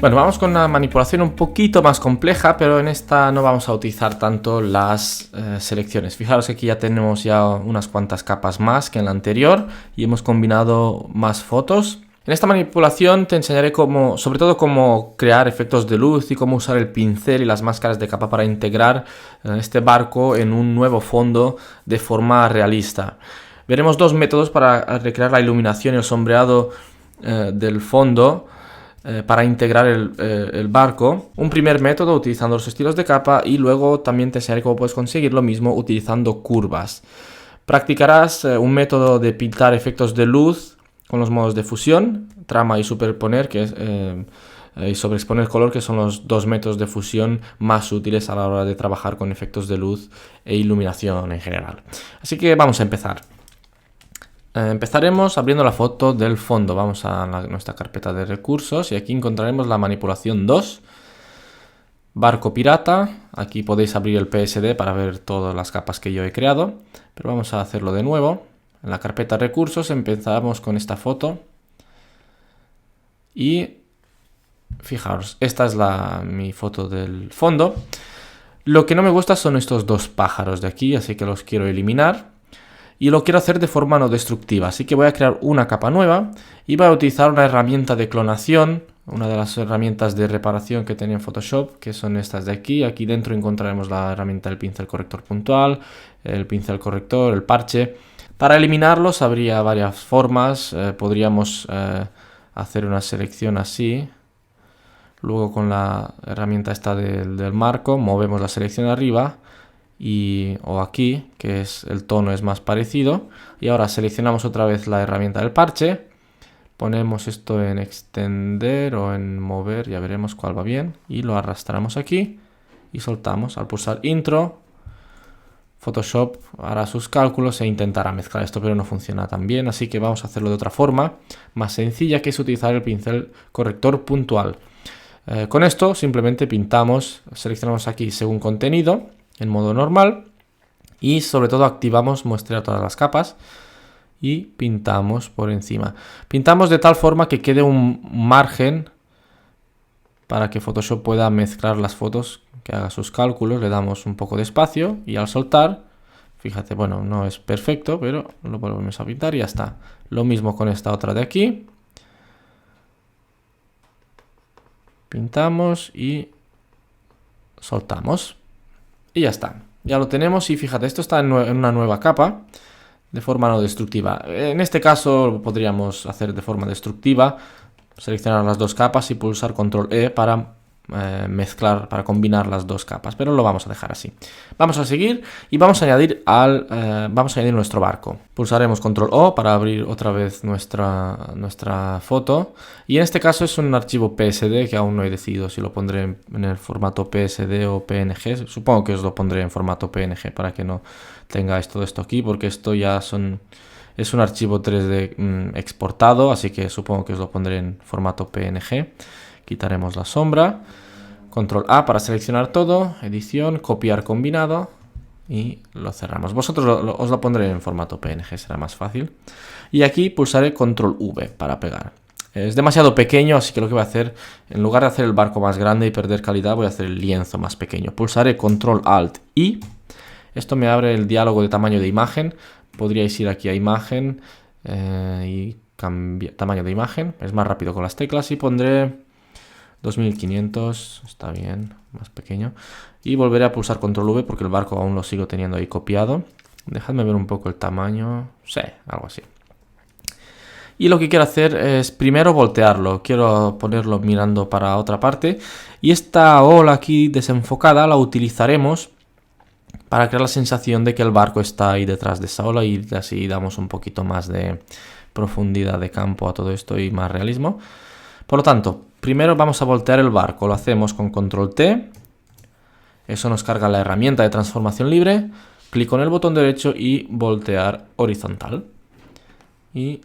Bueno, vamos con una manipulación un poquito más compleja, pero en esta no vamos a utilizar tanto las selecciones. Fijaros que aquí ya tenemos unas cuantas capas más que en la anterior y hemos combinado más fotos. En esta manipulación te enseñaré sobre todo cómo crear efectos de luz y cómo usar el pincel y las máscaras de capa para integrar este barco en un nuevo fondo de forma realista. Veremos dos métodos para recrear la iluminación y el sombreado del fondo para integrar el barco. Un primer método utilizando los estilos de capa y luego también te enseñaré cómo puedes conseguir lo mismo utilizando curvas. Practicarás un método de pintar efectos de luz con los modos de fusión, trama y superponer, y sobreexponer color, que son los dos métodos de fusión más útiles a la hora de trabajar con efectos de luz e iluminación en general. Así que vamos a empezar. Empezaremos abriendo la foto del fondo. Vamos a nuestra carpeta de recursos y aquí encontraremos la manipulación 2, barco pirata. Aquí podéis abrir el PSD para ver todas las capas que yo he creado, pero vamos a hacerlo de nuevo. En la carpeta recursos empezamos con esta foto y fijaros, esta es mi foto del fondo. Lo que no me gusta son estos dos pájaros de aquí, así que los quiero eliminar. Y lo quiero hacer de forma no destructiva, así que voy a crear una capa nueva y voy a utilizar una herramienta de clonación, una de las herramientas de reparación que tenía en Photoshop, que son estas de aquí. Aquí dentro encontraremos la herramienta del pincel corrector puntual, el pincel corrector, el parche. Para eliminarlos habría varias formas. Podríamos hacer una selección así. Luego con la herramienta esta del marco movemos la selección arriba. O aquí, que el tono es más parecido, y ahora seleccionamos otra vez la herramienta del parche, ponemos esto en extender o en mover, ya veremos cuál va bien, y lo arrastramos aquí y soltamos. Al pulsar intro, Photoshop hará sus cálculos e intentará mezclar esto, pero no funciona tan bien, así que vamos a hacerlo de otra forma más sencilla, que es utilizar el pincel corrector puntual. Con esto simplemente pintamos, seleccionamos aquí según contenido en modo normal y sobre todo activamos muestrear todas las capas y pintamos por encima. Pintamos de tal forma que quede un margen para que Photoshop pueda mezclar las fotos, que haga sus cálculos. Le damos un poco de espacio y al soltar, fíjate, bueno, no es perfecto, pero lo volvemos a pintar y ya está. Lo mismo con esta otra de aquí. Pintamos y soltamos. Y ya está, ya lo tenemos y fíjate, esto está en una nueva capa de forma no destructiva. En este caso lo podríamos hacer de forma destructiva, seleccionar las dos capas y pulsar control E para mezclar, para combinar las dos capas, pero lo vamos a dejar así. Vamos a seguir y vamos a añadir nuestro barco. Pulsaremos control O para abrir otra vez nuestra foto, y en este caso es un archivo PSD que aún no he decidido si lo pondré en el formato PSD o PNG. Supongo que os lo pondré en formato PNG para que no tengáis todo esto aquí, porque esto ya es un archivo 3D exportado, así que supongo que os lo pondré en formato PNG. Quitaremos la sombra, control A para seleccionar todo, edición, copiar combinado y lo cerramos. Vosotros os lo pondré en formato PNG, será más fácil. Y aquí pulsaré control V para pegar. Es demasiado pequeño, así que lo que voy a hacer, en lugar de hacer el barco más grande y perder calidad, voy a hacer el lienzo más pequeño. Pulsaré control Alt I. Esto me abre el diálogo de tamaño de imagen. Podríais ir aquí a imagen y cambiar tamaño de imagen. Es más rápido con las teclas y pondré 2500, está bien, más pequeño. Y volveré a pulsar control V porque el barco aún lo sigo teniendo ahí copiado. Dejadme ver un poco el tamaño. Sí, algo así. Y lo que quiero hacer es primero voltearlo. Quiero ponerlo mirando para otra parte. Y esta ola aquí desenfocada la utilizaremos para crear la sensación de que el barco está ahí detrás de esa ola, y así damos un poquito más de profundidad de campo a todo esto y más realismo. Por lo tanto, primero vamos a voltear el barco. Lo hacemos con control T. Eso nos carga la herramienta de transformación libre. Clic con el botón derecho y voltear horizontal. Y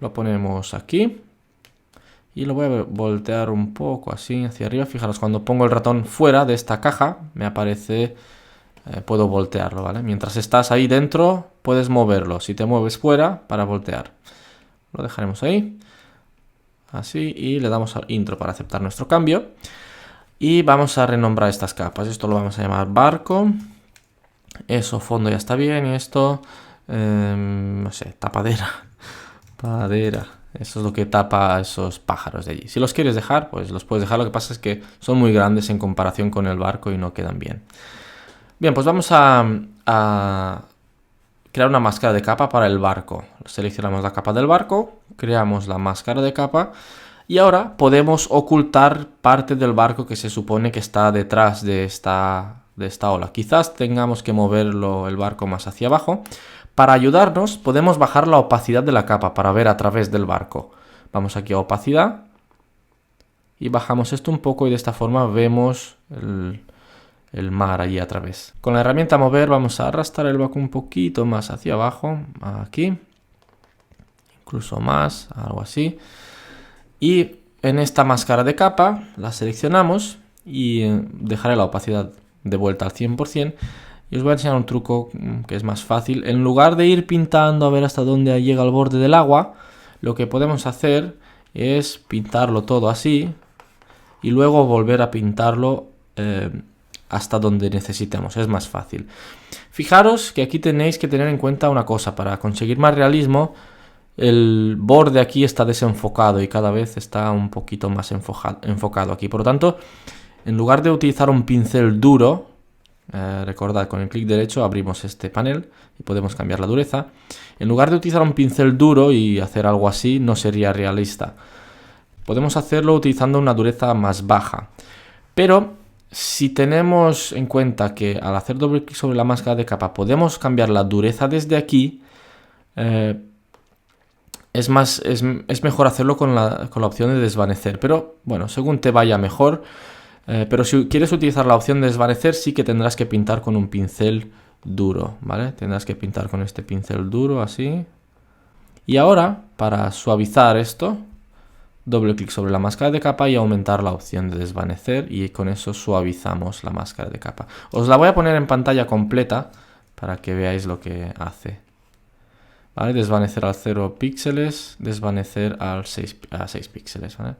lo ponemos aquí. Y lo voy a voltear un poco así hacia arriba. Fijaros, cuando pongo el ratón fuera de esta caja, me aparece, puedo voltearlo, ¿vale? Mientras estás ahí dentro, puedes moverlo. Si te mueves fuera, para voltear. Lo dejaremos ahí. así, y le damos al intro para aceptar nuestro cambio. Y vamos a renombrar estas capas. Esto lo vamos a llamar barco. Eso, fondo ya está bien. Y esto, no sé, tapadera. Tapadera. Eso es lo que tapa a esos pájaros de allí. Si los quieres dejar, pues los puedes dejar. Lo que pasa es que son muy grandes en comparación con el barco y no quedan bien. Bien, pues vamos a crear una máscara de capa para el barco. Seleccionamos la capa del barco, creamos la máscara de capa. Y ahora podemos ocultar parte del barco que se supone que está detrás de esta ola. Quizás tengamos que moverlo el barco más hacia abajo. Para ayudarnos podemos bajar la opacidad de la capa para ver a través del barco. Vamos aquí a opacidad y bajamos esto un poco y de esta forma vemos el mar allí a través. Con la herramienta mover vamos a arrastrar el barco un poquito más hacia abajo, aquí, incluso más, algo así. Y en esta máscara de capa la seleccionamos y dejaré la opacidad de vuelta al 100%. Y os voy a enseñar un truco que es más fácil. En lugar de ir pintando a ver hasta dónde llega el borde del agua, lo que podemos hacer es pintarlo todo así y luego volver a pintarlo hasta donde necesitemos. Es más fácil. Fijaros que aquí tenéis que tener en cuenta una cosa. Para conseguir más realismo, el borde aquí está desenfocado y cada vez está un poquito más enfocado aquí. Por lo tanto, en lugar de utilizar un pincel duro, recordad, con el clic derecho abrimos este panel y podemos cambiar la dureza. En lugar de utilizar un pincel duro y hacer algo así, no sería realista. Podemos hacerlo utilizando una dureza más baja. Pero si tenemos en cuenta que al hacer doble clic sobre la máscara de capa podemos cambiar la dureza desde aquí, es mejor hacerlo con la opción de desvanecer. Pero bueno, según te vaya mejor. Pero si quieres utilizar la opción de desvanecer, sí que tendrás que pintar con un pincel duro, ¿vale? Tendrás que pintar con este pincel duro, así. Y ahora, para suavizar esto, doble clic sobre la máscara de capa y aumentar la opción de desvanecer. Y con eso suavizamos la máscara de capa. Os la voy a poner en pantalla completa para que veáis lo que hace. ¿Vale? Desvanecer al 0 píxeles, desvanecer a 6 píxeles, ¿vale?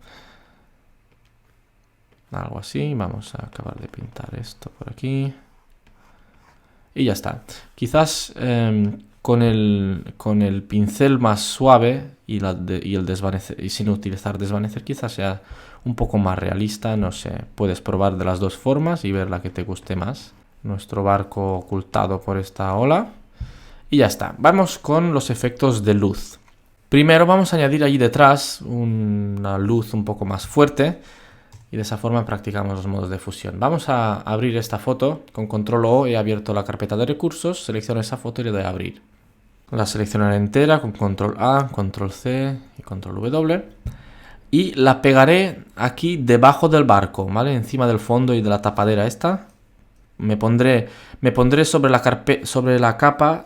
Algo así. Vamos a acabar de pintar esto por aquí. Y ya está. Quizás con el pincel más suave y el desvanecer, y sin utilizar desvanecer, quizás sea un poco más realista. No sé. Puedes probar de las dos formas y ver la que te guste más. Nuestro barco ocultado por esta ola. Y ya está. Vamos con los efectos de luz. Primero vamos a añadir allí detrás una luz un poco más fuerte. Y de esa forma practicamos los modos de fusión. Vamos a abrir esta foto. Con control O he abierto la carpeta de recursos. Selecciono esa foto y le doy a abrir. La seleccionaré entera con control A, control C y control W. Y la pegaré aquí debajo del barco, ¿vale? Encima del fondo y de la tapadera esta. Me pondré sobre la capa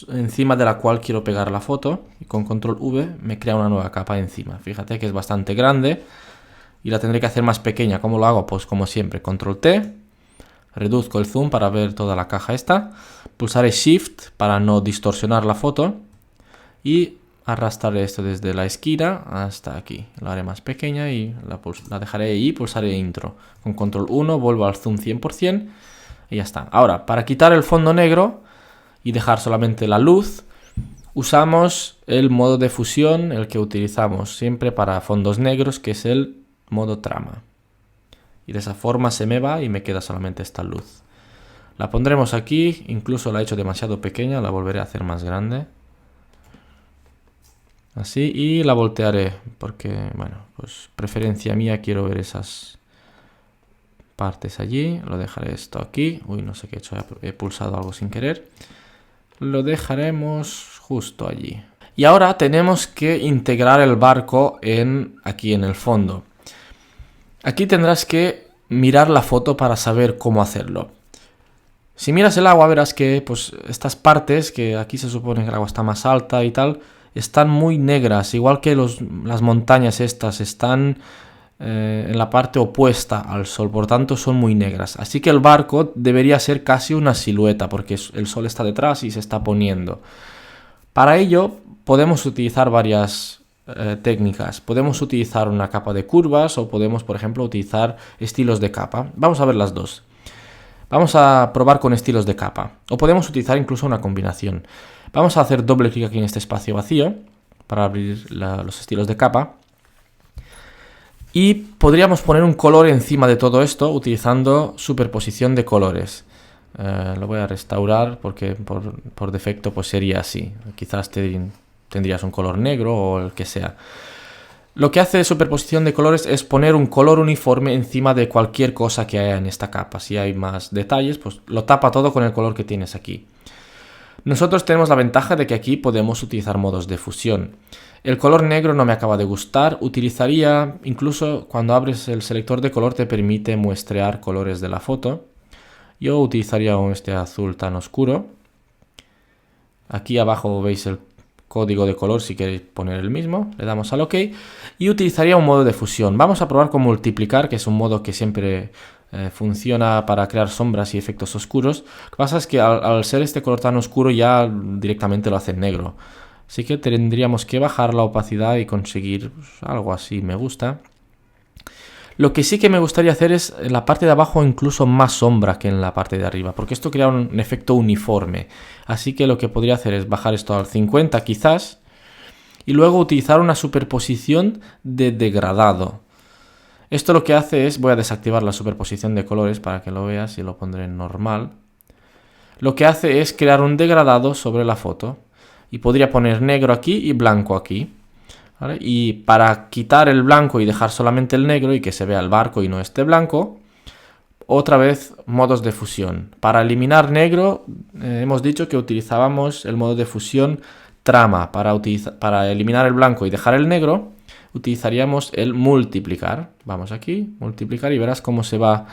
encima de la cual quiero pegar la foto. Y con control V me crea una nueva capa encima. Fíjate que es bastante grande. Y la tendré que hacer más pequeña. ¿Cómo lo hago? Pues como siempre, control T. Reduzco el zoom para ver toda la caja esta. Pulsaré Shift para no distorsionar la foto. Y arrastraré esto desde la esquina hasta aquí. La haré más pequeña y la dejaré ahí y pulsaré Intro. Con control 1 vuelvo al zoom 100%. Y ya está. Ahora, para quitar el fondo negro y dejar solamente la luz, usamos el modo de fusión, el que utilizamos siempre para fondos negros, que es el modo trama. Y de esa forma se me va y me queda solamente esta luz. La pondremos aquí, incluso la he hecho demasiado pequeña, la volveré a hacer más grande. Así, y la voltearé, porque, bueno, pues preferencia mía, quiero ver esas partes allí. Lo dejaré esto aquí. Uy, no sé qué he hecho, he pulsado algo sin querer. Lo dejaremos justo allí. Y ahora tenemos que integrar el barco aquí en el fondo. Aquí tendrás que mirar la foto para saber cómo hacerlo. Si miras el agua verás que pues, estas partes, que aquí se supone que el agua está más alta y tal, están muy negras. Igual que las montañas estas están en la parte opuesta al sol, por tanto son muy negras. Así que el barco debería ser casi una silueta, porque el sol está detrás y se está poniendo. Para ello podemos utilizar varias técnicas. Podemos utilizar una capa de curvas o podemos, por ejemplo, utilizar estilos de capa. Vamos a ver las dos. Vamos a probar con estilos de capa. O podemos utilizar incluso una combinación. Vamos a hacer doble clic aquí en este espacio vacío para abrir los estilos de capa. Y podríamos poner un color encima de todo esto utilizando superposición de colores. Lo voy a restaurar porque por defecto pues sería así. Quizás tendrías un color negro o el que sea. Lo que hace superposición de colores es poner un color uniforme encima de cualquier cosa que haya en esta capa. Si hay más detalles, pues lo tapa todo con el color que tienes aquí. Nosotros tenemos la ventaja de que aquí podemos utilizar modos de fusión. El color negro no me acaba de gustar. Utilizaría, incluso cuando abres el selector de color te permite muestrear colores de la foto. Yo utilizaría este azul tan oscuro. Aquí abajo veis el código de color si queréis poner el mismo. Le damos al OK. Y utilizaría un modo de fusión. Vamos a probar con multiplicar, que es un modo que siempre funciona para crear sombras y efectos oscuros. Lo que pasa es que al ser este color tan oscuro ya directamente lo hace negro. Así que tendríamos que bajar la opacidad y conseguir pues, algo así. Me gusta. Lo que sí que me gustaría hacer es en la parte de abajo incluso más sombra que en la parte de arriba, porque esto crea un efecto uniforme. Así que lo que podría hacer es bajar esto al 50 quizás y luego utilizar una superposición de degradado. Esto lo que hace es, voy a desactivar la superposición de colores para que lo veas y lo pondré en normal. Lo que hace es crear un degradado sobre la foto y podría poner negro aquí y blanco aquí. ¿Vale? Y para quitar el blanco y dejar solamente el negro y que se vea el barco y no esté blanco, otra vez modos de fusión. Para eliminar negro hemos dicho que utilizábamos el modo de fusión trama. Para eliminar el blanco y dejar el negro utilizaríamos el multiplicar. Vamos aquí, multiplicar y verás cómo se va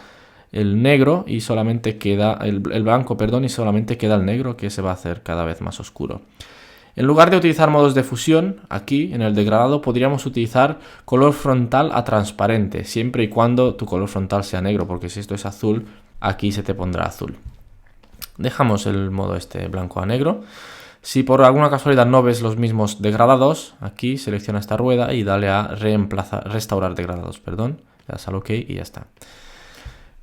el negro y solamente queda el blanco, perdón, y solamente queda el negro que se va a hacer cada vez más oscuro. En lugar de utilizar modos de fusión, aquí en el degradado podríamos utilizar color frontal a transparente, siempre y cuando tu color frontal sea negro, porque si esto es azul, aquí se te pondrá azul. Dejamos el modo este blanco a negro. Si por alguna casualidad no ves los mismos degradados, aquí selecciona esta rueda y dale a restaurar degradados, perdón. Le das al OK y ya está.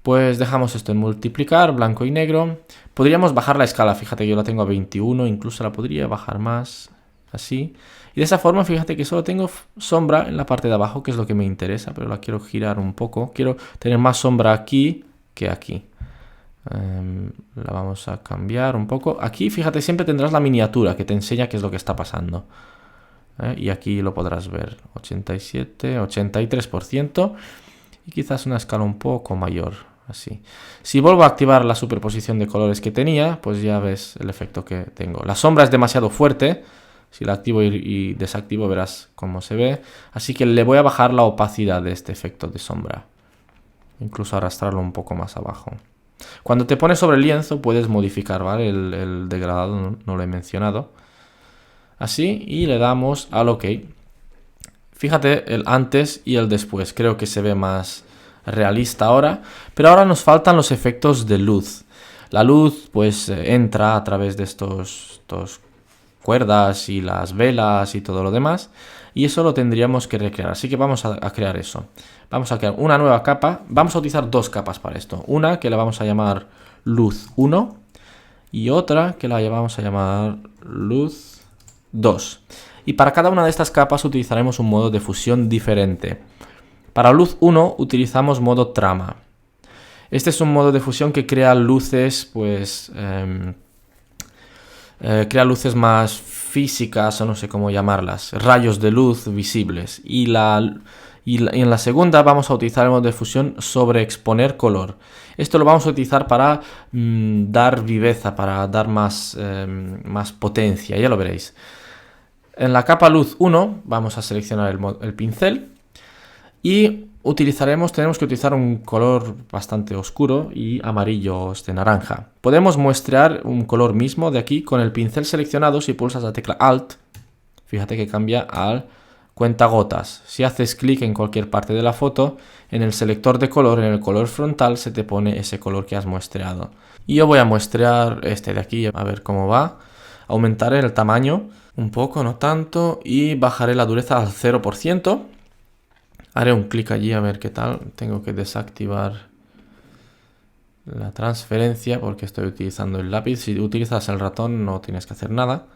Pues dejamos esto en multiplicar, blanco y negro. Podríamos bajar la escala, fíjate que yo la tengo a 21, incluso la podría bajar más, así. Y de esa forma, fíjate que solo tengo sombra en la parte de abajo, que es lo que me interesa, pero la quiero girar un poco. Quiero tener más sombra aquí que aquí. La vamos a cambiar un poco. Aquí, fíjate, siempre tendrás la miniatura que te enseña qué es lo que está pasando. Y aquí lo podrás ver, 87, 83%. Y quizás una escala un poco mayor. Así. Si vuelvo a activar la superposición de colores que tenía, pues ya ves el efecto que tengo. La sombra es demasiado fuerte. Si la activo y desactivo verás cómo se ve. Así que le voy a bajar la opacidad de este efecto de sombra. Incluso arrastrarlo un poco más abajo. Cuando te pones sobre el lienzo puedes modificar, ¿vale? El degradado no lo he mencionado. Así, y le damos al OK. Fíjate el antes y el después. Creo que se ve más realista ahora, pero ahora nos faltan los efectos de luz. La luz pues entra a través de estos cuerdas y las velas y todo lo demás, y eso lo tendríamos que recrear, así que vamos a crear eso. Vamos a crear una nueva capa, vamos a utilizar dos capas para esto, una que la vamos a llamar luz 1 y otra que la vamos a llamar luz 2. Y para cada una de estas capas utilizaremos un modo de fusión diferente. Para luz 1 utilizamos modo trama. Este es un modo de fusión que crea luces, pues, crea luces más físicas, o no sé cómo llamarlas, rayos de luz visibles. Y en la segunda vamos a utilizar el modo de fusión sobre exponer color. Esto lo vamos a utilizar para dar viveza, para dar más potencia, ya lo veréis. En la capa luz 1 vamos a seleccionar el pincel. Y tenemos que utilizar un color bastante oscuro y amarillo, naranja. Podemos muestrear un color mismo de aquí con el pincel seleccionado. Si pulsas la tecla Alt, fíjate que cambia al cuentagotas. Si haces clic en cualquier parte de la foto, en el selector de color, en el color frontal, se te pone ese color que has muestreado. Y yo voy a muestrear este de aquí, a ver cómo va. aumentaré el tamaño un poco, no tanto, y bajaré la dureza al 0%. Haré un clic allí a ver qué tal. Tengo que desactivar la transferencia porque estoy utilizando el lápiz. Si utilizas el ratón no tienes que hacer nada.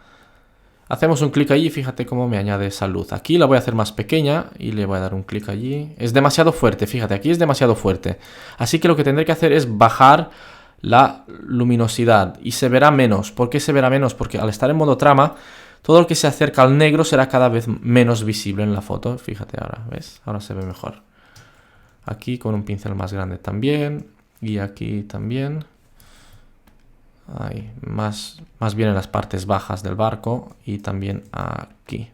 Hacemos un clic allí y fíjate cómo me añade esa luz. Aquí la voy a hacer más pequeña y le voy a dar un clic allí. Es demasiado fuerte, fíjate, aquí es demasiado fuerte. Así que lo que tendré que hacer es bajar la luminosidad y se verá menos. ¿Por qué se verá menos? Porque al estar en modo trama, todo lo que se acerca al negro será cada vez menos visible en la foto. Fíjate ahora, ¿ves? Ahora se ve mejor. Aquí con un pincel más grande también. Y aquí también. Ahí, más bien en las partes bajas del barco y también aquí.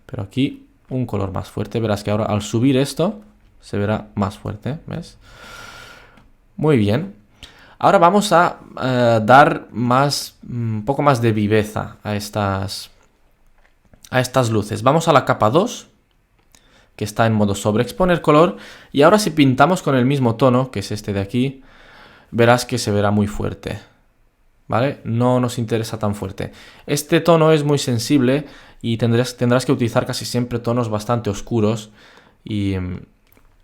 Pero aquí un color más fuerte. Verás que ahora al subir esto se verá más fuerte, ¿ves? Muy bien. Ahora vamos a dar un poco más de viveza a estas luces. Vamos a la capa 2, que está en modo sobreexponer color. Y ahora si pintamos con el mismo tono, que es este de aquí, verás que se verá muy fuerte. ¿Vale? No nos interesa tan fuerte. Este tono es muy sensible y tendrás que utilizar casi siempre tonos bastante oscuros y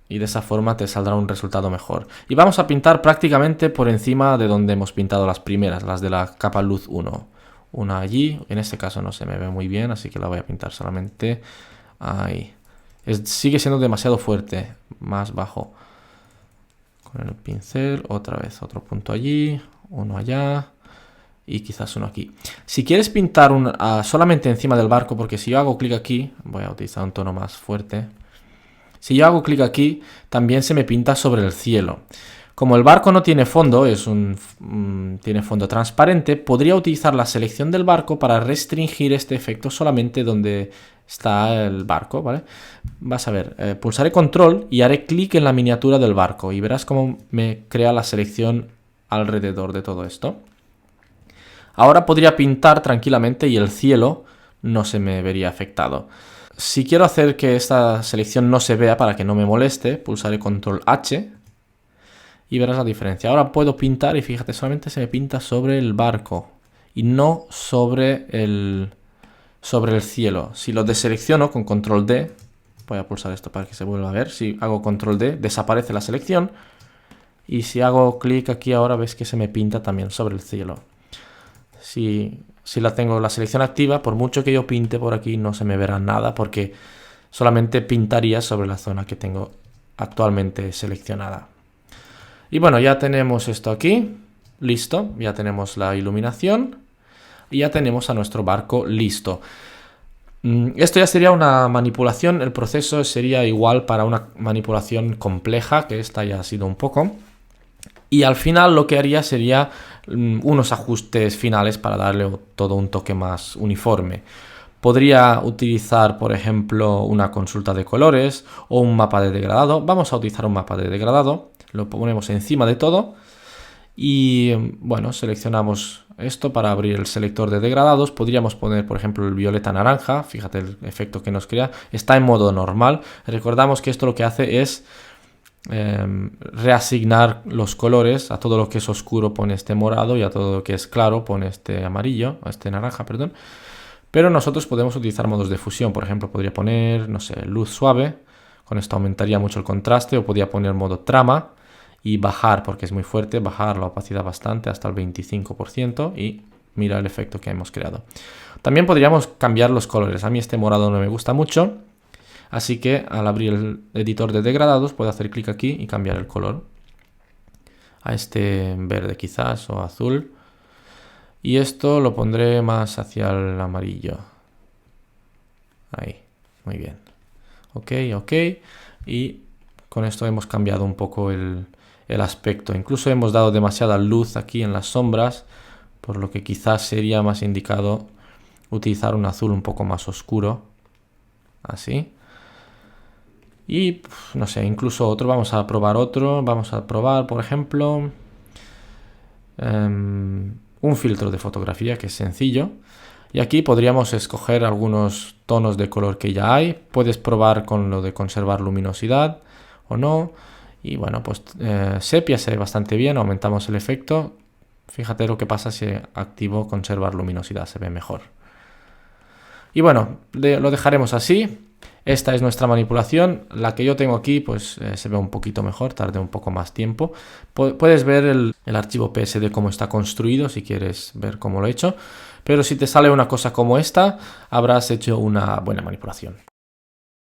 de esa forma te saldrá un resultado mejor. Y vamos a pintar prácticamente por encima de donde hemos pintado las primeras, las de la capa luz 1. Una allí, en este caso no se me ve muy bien, así que la voy a pintar solamente ahí. Sigue siendo demasiado fuerte, más bajo. Con el pincel, otra vez otro punto allí, uno allá. Y quizás uno aquí. Si quieres pintar solamente encima del barco, porque si yo hago clic aquí, voy a utilizar un tono más fuerte. Si yo hago clic aquí, también se me pinta sobre el cielo. Como el barco no tiene fondo, tiene fondo transparente, podría utilizar la selección del barco para restringir este efecto solamente donde está el barco, ¿vale? Vas a ver, pulsaré control y haré clic en la miniatura del barco y verás cómo me crea la selección alrededor de todo esto. Ahora podría pintar tranquilamente y el cielo no se me vería afectado. Si quiero hacer que esta selección no se vea para que no me moleste, pulsaré control H y verás la diferencia. Ahora puedo pintar y fíjate, solamente se me pinta sobre el barco y no sobre el cielo. Si lo deselecciono con control D, voy a pulsar esto para que se vuelva a ver. Si hago control D, desaparece la selección. Y si hago clic aquí ahora, ves que se me pinta también sobre el cielo. Si tengo la selección activa, por mucho que yo pinte por aquí, no se me verá nada porque solamente pintaría sobre la zona que tengo actualmente seleccionada. Y bueno, ya tenemos esto aquí, listo. Ya tenemos la iluminación y ya tenemos a nuestro barco listo. Esto ya sería una manipulación, el proceso sería igual para una manipulación compleja, que esta ya ha sido un poco. Y al final lo que haría sería unos ajustes finales para darle todo un toque más uniforme. Podría utilizar, por ejemplo, una consulta de colores o un mapa de degradado. Vamos a utilizar un mapa de degradado. Lo ponemos encima de todo. Y bueno, seleccionamos esto para abrir el selector de degradados. Podríamos poner, por ejemplo, el violeta naranja. Fíjate el efecto que nos crea. Está en modo normal. Recordamos que esto lo que hace es reasignar los colores. A todo lo que es oscuro pone este morado y a todo lo que es claro pone este amarillo, este naranja, perdón. Pero nosotros podemos utilizar modos de fusión. Por ejemplo, podría poner, no sé, luz suave. Con esto aumentaría mucho el contraste. O podría poner modo trama y bajar, porque es muy fuerte, bajar la opacidad bastante hasta el 25% y mira el efecto que hemos creado. También podríamos cambiar los colores. A mí este morado no me gusta mucho. Así que al abrir el editor de degradados puedo hacer clic aquí y cambiar el color a este verde quizás o azul. Y esto lo pondré más hacia el amarillo. Ahí, muy bien. Ok. Y con esto hemos cambiado un poco el aspecto. Incluso hemos dado demasiada luz aquí en las sombras, por lo que quizás sería más indicado utilizar un azul un poco más oscuro. Así. Y no sé, incluso otro, vamos a probar otro. Vamos a probar, por ejemplo, un filtro de fotografía que es sencillo. Y aquí podríamos escoger algunos tonos de color que ya hay. Puedes probar con lo de conservar luminosidad o no. Y bueno, pues sepia se ve bastante bien, aumentamos el efecto. Fíjate lo que pasa si activo conservar luminosidad, se ve mejor. Y bueno, lo dejaremos así. Esta es nuestra manipulación. La que yo tengo aquí pues se ve un poquito mejor, tardé un poco más tiempo. Puedes ver el archivo PSD cómo está construido si quieres ver cómo lo he hecho. Pero si te sale una cosa como esta, habrás hecho una buena manipulación.